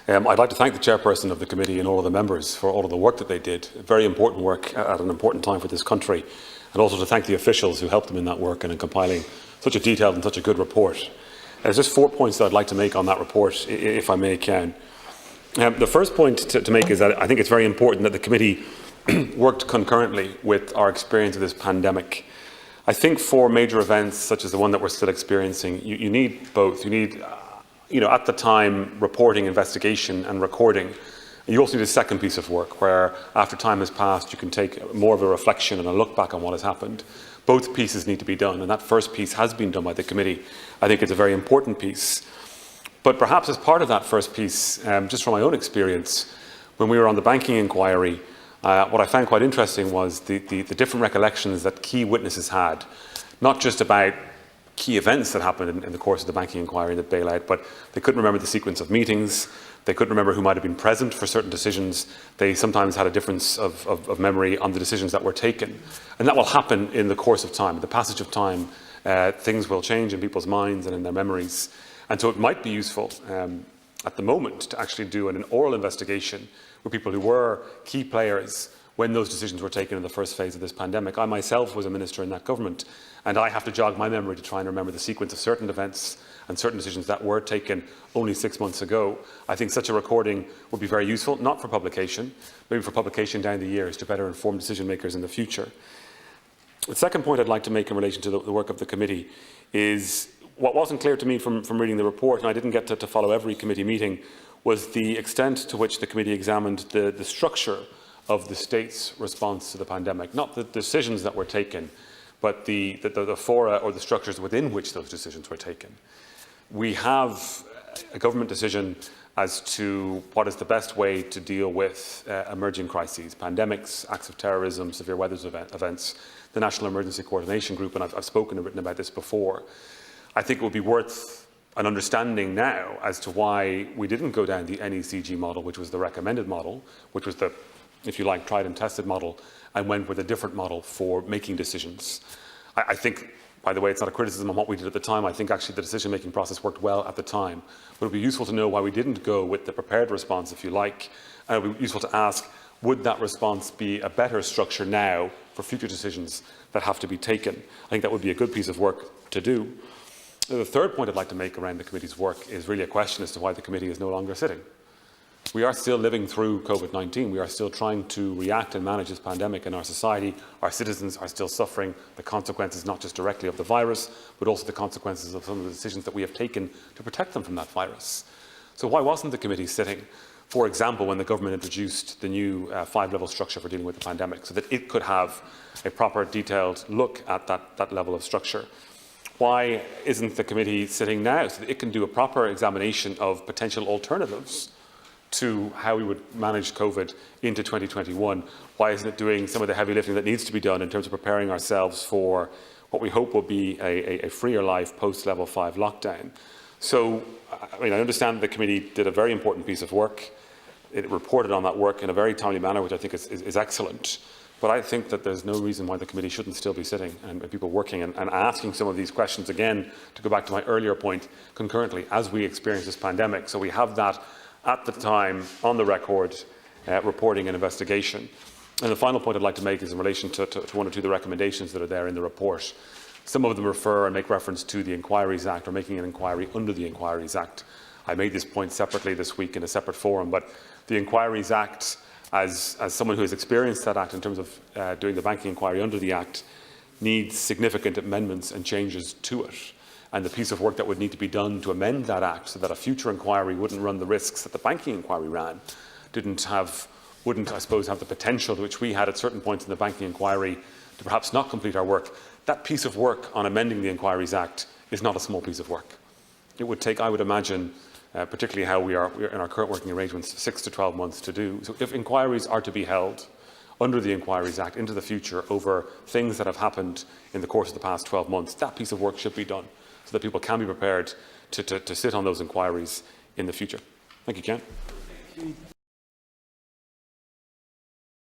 I'd like to thank the chairperson of the committee and all of the members for all of the work that they did. Very important work at an important time for this country. And also to thank the officials who helped them in that work and in compiling such a detailed and such a good report. There's just 4 points that I'd like to make on that report, if I may, Ken. The first point to make is that I think it's very important that the committee worked concurrently with our experience of this pandemic. I think for major events such as the one that we're still experiencing, you need both. You need, at the time, reporting, investigation and recording. You also need a second piece of work where, after time has passed, you can take more of a reflection and a look back on what has happened. Both pieces need to be done, and that first piece has been done by the committee. I think it's a very important piece. But perhaps as part of that first piece, just from my own experience, when we were on the banking inquiry, what I found quite interesting was the different recollections that key witnesses had, not just about key events that happened in the course of the banking inquiry and the bailout, but they couldn't remember the sequence of meetings, they couldn't remember who might have been present for certain decisions, they sometimes had a difference of memory on the decisions that were taken. And that will happen in the course of time. In the passage of time, things will change in people's minds and in their memories. And so it might be useful at the moment to actually do an oral investigation with people who were key players when those decisions were taken in the first phase of this pandemic. I myself was a minister in that government, and I have to jog my memory to try and remember the sequence of certain events and certain decisions that were taken only 6 months ago. I think such a recording would be very useful, not for publication, maybe for publication down the years to better inform decision makers in the future. The second point I'd like to make in relation to the work of the committee is what wasn't clear to me from reading the report, and I didn't get to follow every committee meeting, was the extent to which the committee examined the structure of the state's response to the pandemic, not the decisions that were taken, but the fora or the structures within which those decisions were taken. We have a government decision as to what is the best way to deal with emerging crises, pandemics, acts of terrorism, severe weather events, the National Emergency Coordination Group, and I've spoken and written about this before. I think it would be worth an understanding now as to why we didn't go down the NECG model, which was the recommended model, which was the, if you like, tried and tested model, and went with a different model for making decisions. I think, by the way, it's not a criticism on what we did at the time. I think actually the decision-making process worked well at the time. But it would be useful to know why we didn't go with the prepared response, if you like. And it would be useful to ask, would that response be a better structure now for future decisions that have to be taken? I think that would be a good piece of work to do. The third point I'd like to make around the committee's work is really a question as to why the committee is no longer sitting. We are still living through COVID-19. We are still trying to react and manage this pandemic in our society. Our citizens are still suffering the consequences, not just directly of the virus, but also the consequences of some of the decisions that we have taken to protect them from that virus. So why wasn't the committee sitting, for example, when the government introduced the new 5-level structure for dealing with the pandemic, so that it could have a proper, detailed look at that level of structure? Why isn't the committee sitting now so that it can do a proper examination of potential alternatives to how we would manage COVID into 2021? Why isn't it doing some of the heavy lifting that needs to be done in terms of preparing ourselves for what we hope will be a freer life post-level 5 lockdown? So, I understand the committee did a very important piece of work. It reported on that work in a very timely manner, which I think is excellent. But I think that there's no reason why the committee shouldn't still be sitting and people working and asking some of these questions again, to go back to my earlier point, concurrently as we experience this pandemic. So we have that at the time on the record, reporting and investigation. And the final point I'd like to make is in relation to one or two of the recommendations that are there in the report. Some of them refer and make reference to the Inquiries Act or making an inquiry under the Inquiries Act. I made this point separately this week in a separate forum, but the Inquiries Act, as someone who has experienced that Act in terms of doing the banking inquiry under the Act, needs significant amendments and changes to it. And the piece of work that would need to be done to amend that Act so that a future inquiry wouldn't run the risks that the banking inquiry ran, wouldn't, I suppose, have the potential which we had at certain points in the banking inquiry to perhaps not complete our work. That piece of work on amending the Inquiries Act is not a small piece of work. It would take, I would imagine, particularly how we are in our current working arrangements, 6 to 12 months to do. So if inquiries are to be held under the Inquiries Act into the future over things that have happened in the course of the past 12 months, that piece of work should be done so that people can be prepared to sit on those inquiries in the future. Thank you, Ken.